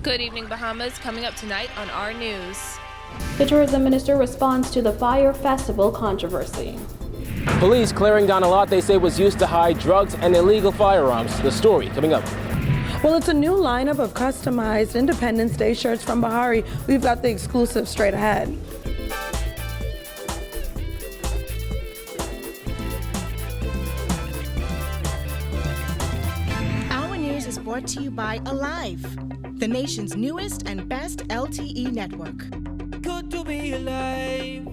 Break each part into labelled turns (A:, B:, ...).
A: Good evening, Bahamas. Coming up tonight on our news.
B: The tourism minister responds to the Fyre festival controversy.
C: Police clearing down a lot they say was used to hide drugs and illegal firearms. The story coming up.
D: Well, it's a new lineup of customized Independence Day shirts from Bahari. We've got the exclusive straight ahead.
E: Our news is brought to you by Alive, the nation's newest and best LTE network.
F: Good to be alive.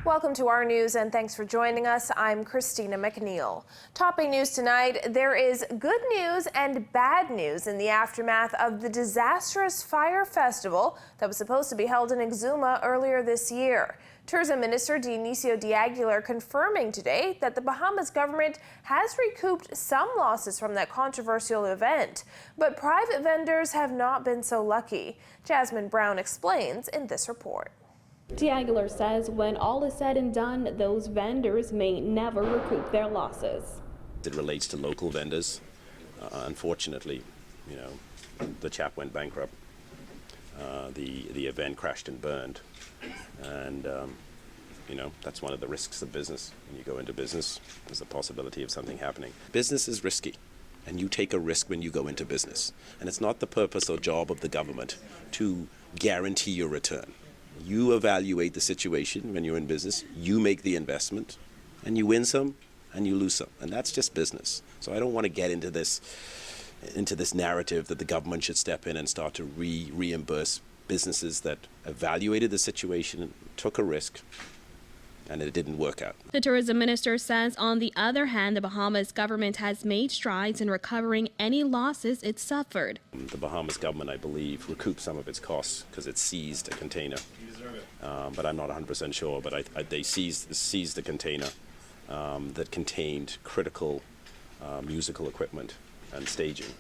A: Welcome to our news and thanks for joining us. I'm Christina McNeil. Topping news tonight, there is good news and bad news in the aftermath of the disastrous Fyre festival that was supposed to be held in Exuma earlier this year. Tourism Minister Dionisio de Aguilar confirming today that the Bahamas government has recouped some losses from that controversial event, but private vendors have not been so lucky. Jasmine Brown explains in this report.
B: De Aguilar says when all is said and done, those vendors may never recoup their losses.
G: It relates to local vendors. Unfortunately, the chap went bankrupt. The event crashed and burned. And, that's one of the risks of business. When you go into business, there's a possibility of something happening. Business is risky, and you take a risk when you go into business. And it's not the purpose or job of the government to guarantee your return. You evaluate the situation when you're in business, you make the investment, and you win some and you lose some. And that's just business. So I don't want to get into this narrative that the government should step in and start to reimburse businesses that evaluated the situation, took a risk, and it didn't work out.
H: The tourism minister says, on the other hand, the Bahamas government has made strides in recovering any losses it suffered.
G: The Bahamas government, I believe, recouped some of its costs because it seized a container. But I'm not 100% sure, but they seized the container that contained critical musical equipment and staging.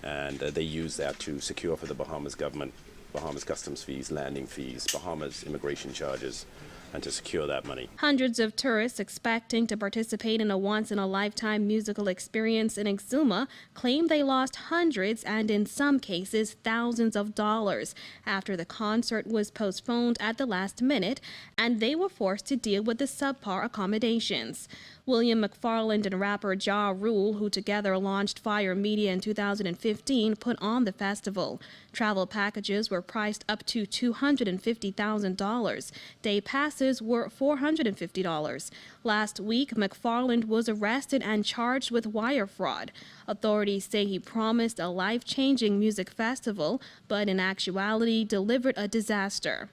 G: And they used that to secure for the Bahamas government Bahamas customs fees, landing fees, Bahamas immigration charges, and to secure that money.
H: Hundreds of tourists expecting to participate in a once-in-a-lifetime musical experience in Exuma claim they lost hundreds and in some cases thousands of dollars after the concert was postponed at the last minute and they were forced to deal with the subpar accommodations. William McFarland and rapper Ja Rule, who together launched Fyre Media in 2015, put on the festival. Travel packages were priced up to $250,000. Day passes were $450. Last week, McFarland was arrested and charged with wire fraud. Authorities say he promised a life-changing music festival, but in actuality delivered a disaster.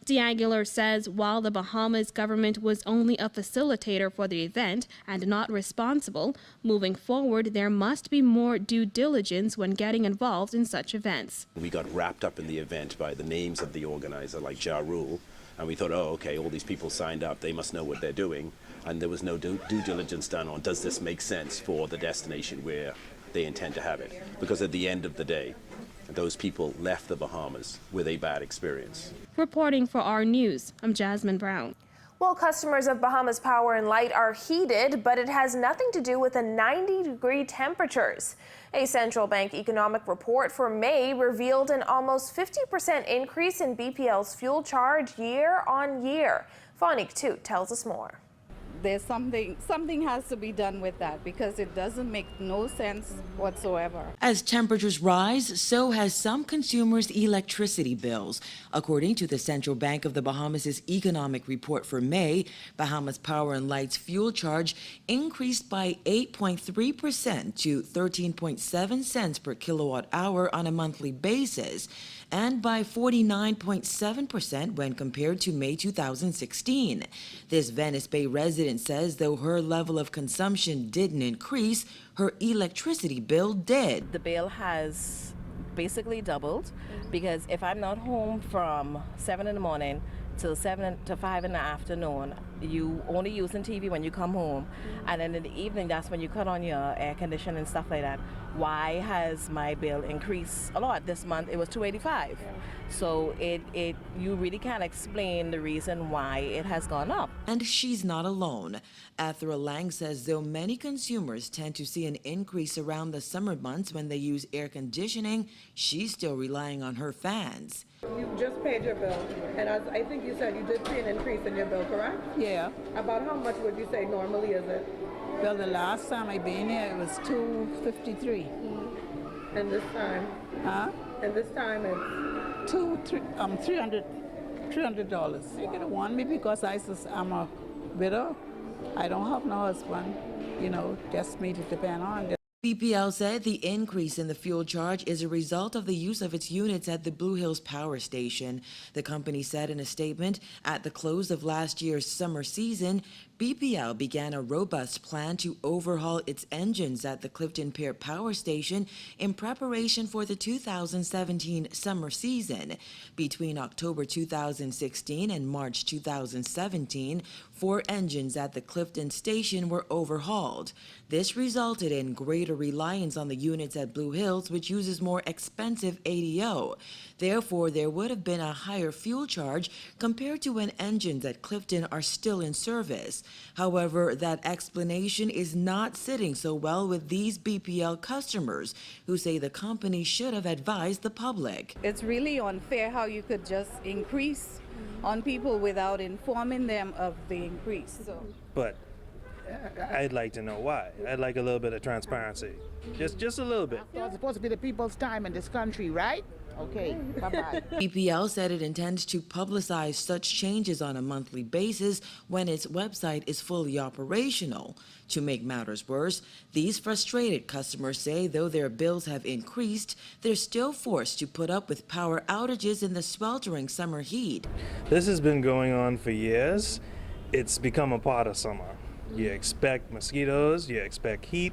H: De Aguilar says while the Bahamas government was only a facilitator for the event and not responsible, moving forward there must be more due diligence when getting involved in such events.
G: We got wrapped up in the event by the names of the organizer, like Ja Rule, and we thought, oh, okay, all these people signed up, they must know what they're doing, and there was no due diligence done on does this make sense for the destination where they intend to have it. Because at the end of the day, those people left the Bahamas with a bad experience.
H: Reporting for our news, I'm Jasmine Brown.
A: Well, customers of Bahamas Power and Light are heated, but it has nothing to do with the 90-degree temperatures. A central bank economic report for May revealed an almost 50% increase in BPL's fuel charge year on year. Fonique Toot tells us more.
I: There's something has to be done with that because it doesn't make no sense whatsoever.
F: As temperatures rise, so has some consumers' electricity bills. According to the Central Bank of the Bahamas' economic report for May, Bahamas Power and Light's fuel charge increased by 8.3% to 13.7 cents per kilowatt hour on a monthly basis, and by 49.7% when compared to May 2016. This Venice Bay resident says though her level of consumption didn't increase, her electricity bill did.
J: The bill has basically doubled because if I'm not home from 7 in the morning till 7 to 5 in the afternoon, you only using TV when you come home, and then in the evening that's when you cut on your air conditioning and stuff like that. Why has my bill increased a lot? This month it was $285. So you really can't explain the reason why it has gone up.
F: And she's not alone. Athra Lang says though many consumers tend to see an increase around the summer months when they use air conditioning, she's still relying on her fans.
D: You just paid your bill, and as I think you said you did see an increase in your bill, correct?
K: Yeah.
D: About how much would you say normally is it?
K: Well, the last time I been here, it was $253.
D: And this time?
K: Huh?
D: And this time it's
K: $300. You could have won me because I'm a widow. I don't have no husband. You know, just me to depend on.
F: BPL said the increase in the fuel charge is a result of the use of its units at the Blue Hills Power Station. The company said in a statement, at the close of last year's summer season, BPL began a robust plan to overhaul its engines at the Clifton Pier Power Station in preparation for the 2017 summer season. Between October 2016 and March 2017, 4 engines at the Clifton station were overhauled. This resulted in greater reliance on the units at Blue Hills, which uses more expensive ADO. Therefore, there would have been a higher fuel charge compared to when engines at Clifton are still in service. However, that explanation is not sitting so well with these BPL customers who say the company should have advised the public.
I: It's really unfair how you could just increase on people without informing them of the increase.
L: But I'd like to know why. I'd like a little bit of transparency. Just a little bit.
K: It's supposed to be the people's time in this country, right? Okay, bye-bye.
F: BPL said it intends to publicize such changes on a monthly basis when its website is fully operational. To make matters worse, these frustrated customers say though their bills have increased, they're still forced to put up with power outages in the sweltering summer heat.
L: This has been going on for years. It's become a part of summer. You expect mosquitoes, you expect heat,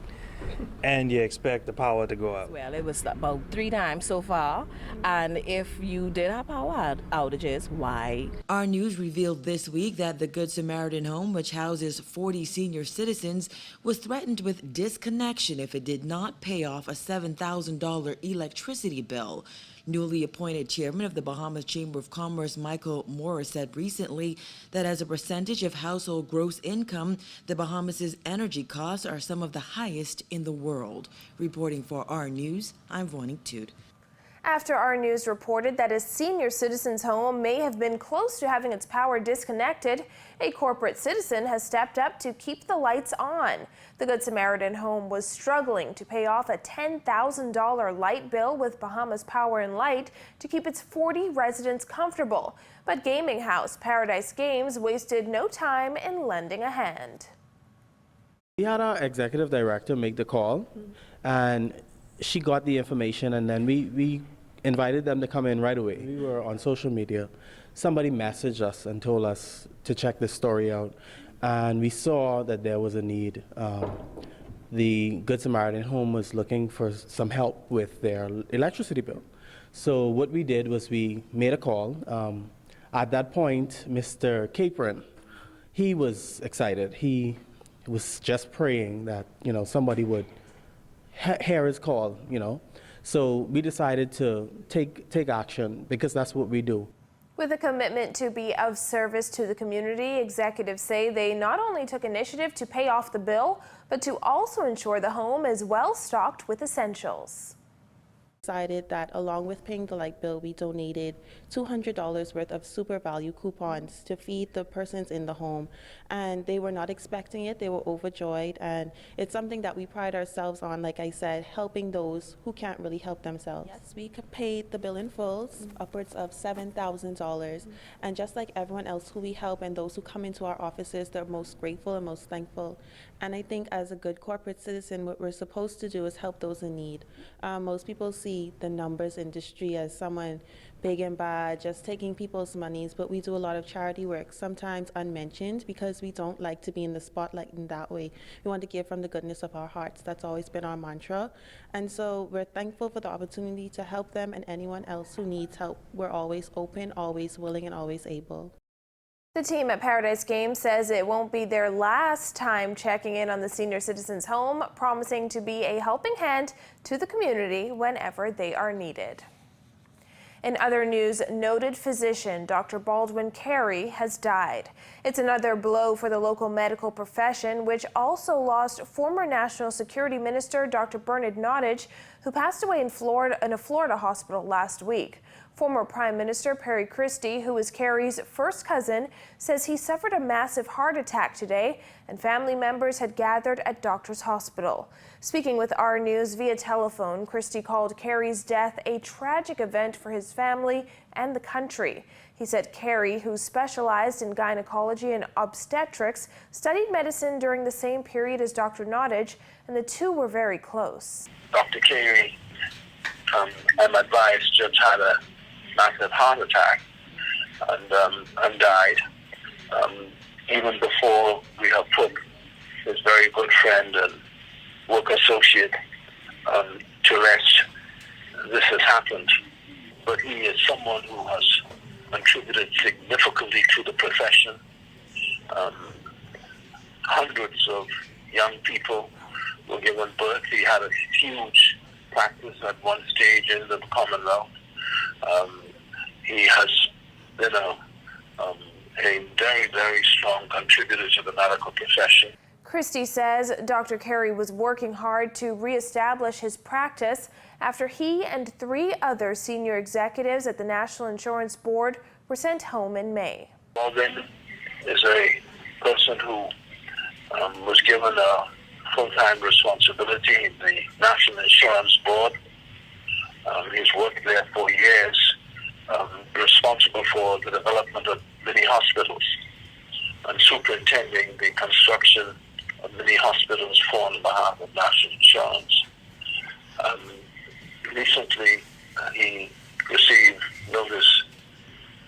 L: and you expect the power to go out.
J: Well, it was about 3 times so far, and if you did have power outages, why?
F: Our news revealed this week that the Good Samaritan home, which houses 40 senior citizens, was threatened with disconnection if it did not pay off a $7,000 electricity bill. Newly appointed chairman of the Bahamas Chamber of Commerce, Michael Morris, said recently that as a percentage of household gross income, the Bahamas' energy costs are some of the highest in the world. Reporting for Our News, I'm Vonnie Toot.
A: After Our News reported that a senior citizen's home may have been close to having its power disconnected, a corporate citizen has stepped up to keep the lights on. The Good Samaritan home was struggling to pay off a $10,000 light bill with Bahamas Power and Light to keep its 40 residents comfortable. But gaming house Paradise Games wasted no time in lending a hand.
M: We had our executive director make the call, and she got the information, and then we invited them to come in right away. We were on social media. Somebody messaged us and told us to check this story out, and we saw that there was a need. The Good Samaritan home was looking for some help with their electricity bill. So what we did was we made a call. At that point, Mr. Capron, he was excited. He was just praying that, somebody would hear his call, So we decided to take action because that's what we do.
A: With a commitment to be of service to the community, executives say they not only took initiative to pay off the bill, but to also ensure the home is well stocked with essentials.
N: Decided that along with paying the light bill, we donated $200 worth of super value coupons to feed the persons in the home, and they were not expecting it. They were overjoyed, and it's something that we pride ourselves on, like I said, helping those who can't really help themselves. Yes, we paid the bill in full, upwards of $7,000, and just like everyone else who we help and those who come into our offices, they're most grateful and most thankful. And I think as a good corporate citizen, what we're supposed to do is help those in need. Most people see the numbers industry as someone big and bad, just taking people's monies, but we do a lot of charity work, sometimes unmentioned because we don't like to be in the spotlight in that way. We want to give from the goodness of our hearts. That's always been our mantra. And so we're thankful for the opportunity to help them and anyone else who needs help. We're always open, always willing, and always able.
A: The team at Paradise Games says it won't be their last time checking in on the senior citizens' home, promising to be a helping hand to the community whenever they are needed. In other news, noted physician Dr. Baldwin Kerry has died. It's another blow for the local medical profession, which also lost former National Security Minister Dr. Bernard Nottage, who passed away in a Florida hospital last week. Former Prime Minister Perry Christie, who is Kerry's first cousin, says he suffered a massive heart attack today, and family members had gathered at Doctors Hospital. Speaking with our News via telephone, Christie called Kerry's death a tragic event for his family and the country. He said Kerry, who specialized in gynecology and obstetrics, studied medicine during the same period as Dr. Nottage, and the two were very close.
O: Dr. Kerry, I'm advised, just had a massive heart attack and died. Even before we have put his very good friend and work associate to rest, this has happened. But he is someone who has contributed significantly to the profession. Hundreds of young people were given birth. He had a huge practice at one stage in the Commonwealth. He has been a very, very strong contributor to the medical profession.
A: Christie says Dr. Kerry was working hard to reestablish his practice after he and 3 other senior executives at the National Insurance Board were sent home in May.
O: Baldwin is a person who was given a full-time responsibility in the National Insurance Board. He's worked there for years, responsible for the development of many hospitals and superintending the construction of many hospitals for on behalf of National Insurance. Recently, he received notice,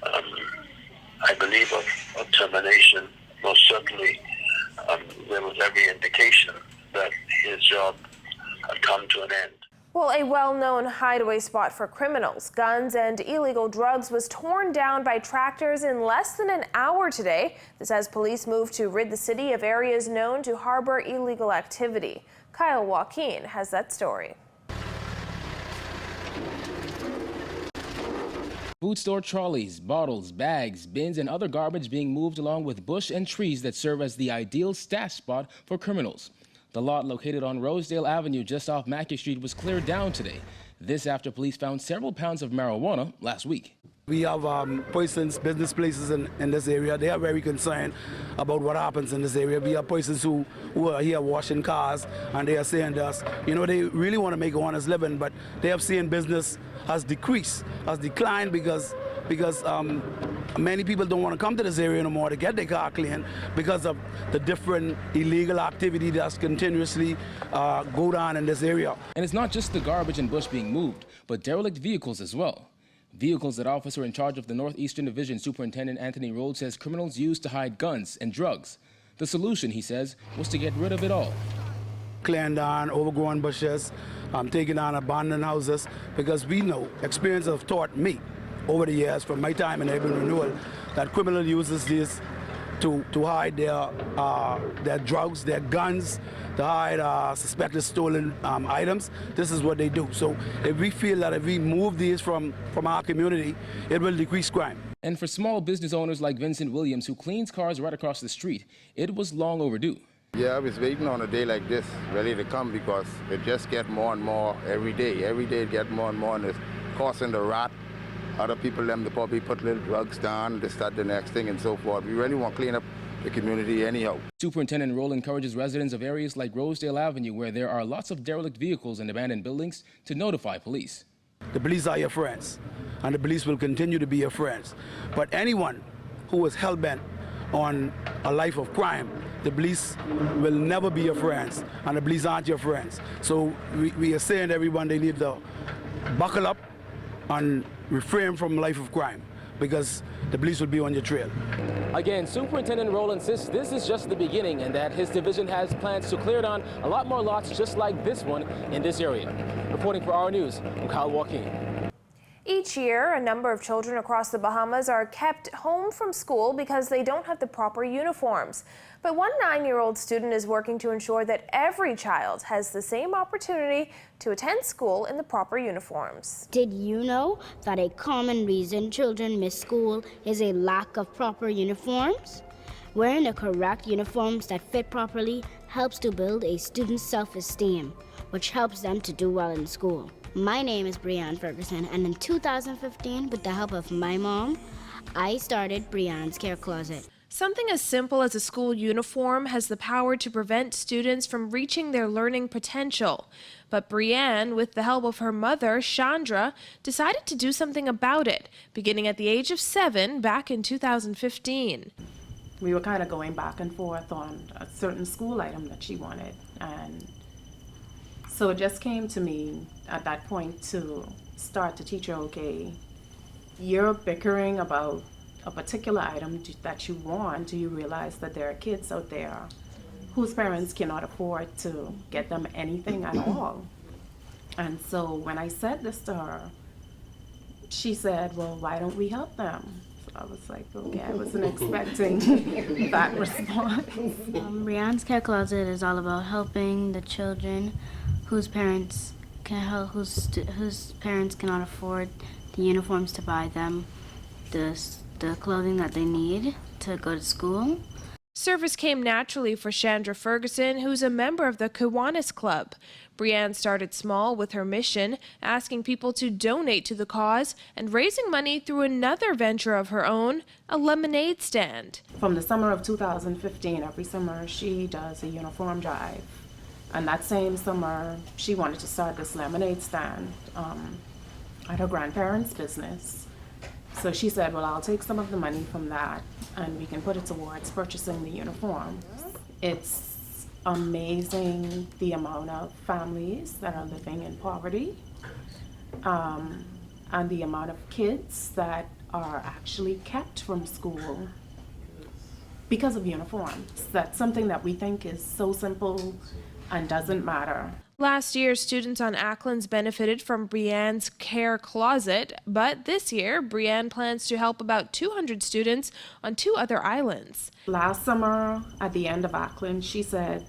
O: I believe, of termination. Most certainly, there was every indication that his job had come to an end.
A: Well, a well-known hideaway spot for criminals, guns, and illegal drugs was torn down by tractors in less than an hour today. This as police move to rid the city of areas known to harbor illegal activity. Kyle Joaquin has that story.
C: Food store trolleys, bottles, bags, bins, and other garbage being moved along with bush and trees that serve as the ideal stash spot for criminals. The lot located on Rosedale Avenue just off Mackey Street was cleared down today. This after police found several pounds of marijuana last week.
P: We have persons, business places in this area. They are very concerned about what happens in this area. We have persons who are here washing cars, and they are saying to us, you know, they really want to make an honest living, but they have seen business has declined because many people don't want to come to this area anymore to get their car clean because of the different illegal activity that's continuously go down in this area.
C: And it's not just the garbage and bush being moved, but derelict vehicles as well. Vehicles that officer in charge of the Northeastern Division, Superintendent Anthony Rhodes, says criminals use to hide guns and drugs. The solution, he says, was to get rid of it all.
P: Clearing down overgrown bushes, taking down abandoned houses, because we know, experience have taught me over the years from my time in urban renewal that criminal uses this to hide their drugs, their guns, to hide suspected stolen items. This is what they do. So if we feel that if we move these from our community, it will decrease crime.
C: And for small business owners like Vincent Williams, who cleans cars right across the street, it was long overdue.
Q: Yeah, I was waiting on a day like this really to come because it just gets more and more every day. Every day it gets more and more, and it's causing the rat. Other people, them, they probably put little drugs down, they start the next thing and so forth. We really want to clean up the community anyhow.
C: Superintendent Roll encourages residents of areas like Rosedale Avenue, where there are lots of derelict vehicles and abandoned buildings, to notify police.
P: The police are your friends, and the police will continue to be your friends. But anyone who is hell-bent on a life of crime, the police will never be your friends, and the police aren't your friends. So we are saying to everyone they need to buckle up and refrain from a life of crime, because the police will be on your trail.
C: Again, Superintendent Roll insists this is just the beginning and that his division has plans to clear down a lot more lots just like this one in this area. Reporting for Our News, I'm Kyle Joaquin.
A: Each year, a number of children across the Bahamas are kept home from school because they don't have the proper uniforms. But one 9-year-old student is working to ensure that every child has the same opportunity to attend school in the proper uniforms.
R: Did you know that a common reason children miss school is a lack of proper uniforms? Wearing the correct uniforms that fit properly helps to build a student's self-esteem, which helps them to do well in school. My name is Brianna Ferguson, and in 2015, with the help of my mom, I started Brianna's Care Closet.
A: Something as simple as a school uniform has the power to prevent students from reaching their learning potential. But Brianne, with the help of her mother, Chandra, decided to do something about it, beginning at the age of 7 back in 2015.
S: We were kind of going back and forth on a certain school item that she wanted, and so it just came to me at that point to start to teach her, okay, you're bickering about a particular item that you want. Do you realize that there are kids out there whose parents cannot afford to get them anything at all? And so when I said this to her, she said, well, why don't we help them? So I was like, okay, I wasn't expecting that response.
R: Brianna's Care Closet is all about helping the children whose parents whose parents cannot afford the uniforms to buy them the clothing that they need to go to school.
A: Service came naturally for Chandra Ferguson, who's a member of the Kiwanis Club. Brianne started small with her mission, asking people to donate to the cause and raising money through another venture of her own, a lemonade stand.
S: From the summer of 2015, every summer she does a uniform drive. And that same summer, she wanted to start this lemonade stand at her grandparents' business. So she said, well, I'll take some of the money from that and we can put it towards purchasing the uniforms. It's amazing the amount of families that are living in poverty and the amount of kids that are actually kept from school because of uniforms. That's something that we think is so simple and doesn't matter.
A: Last year, students on Acklands benefited from Brianne's Care Closet, but this year, Brianne plans to help about 200 students on 2 other islands.
S: Last summer, at the end of Ackland, she said,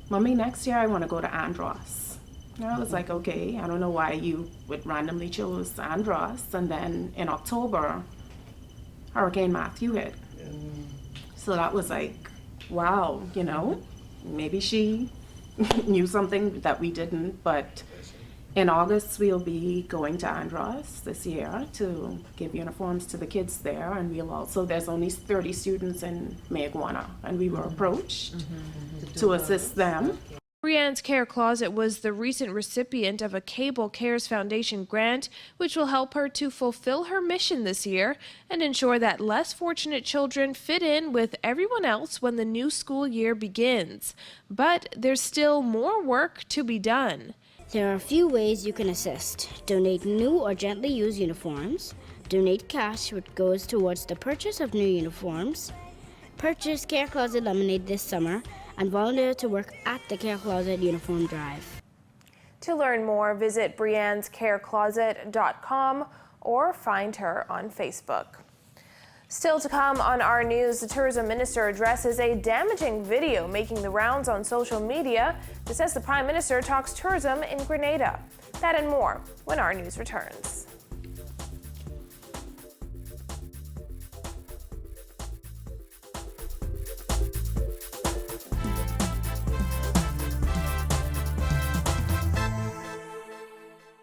S: Mommy, next year I want to go to Andros. And I was like, okay, I don't know why you would randomly choose Andros. And then in October, Hurricane Matthew hit. So that was like, wow, you know, maybe she knew something that we didn't, but in August we'll be going to Andros this year to give uniforms to the kids there, and we'll also, there's only 30 students in Mayaguana, and we were approached to assist them.
A: Brianne's Care Closet was the recent recipient of a Cable Cares Foundation grant, which will help her to fulfill her mission this year and ensure that less fortunate children fit in with everyone else when the new school year begins. But there's still more work to be done.
R: There are a few ways you can assist. Donate new or gently used uniforms. Donate cash, which goes towards the purchase of new uniforms. Purchase Care Closet lemonade this summer, and volunteer to work at the Care Closet uniform drive.
A: To learn more, visit briannescarecloset.com or find her on Facebook. Still to come on our news, the tourism minister addresses a damaging video making the rounds on social media that says the Prime Minister talks tourism in Grenada. That and more when our news returns.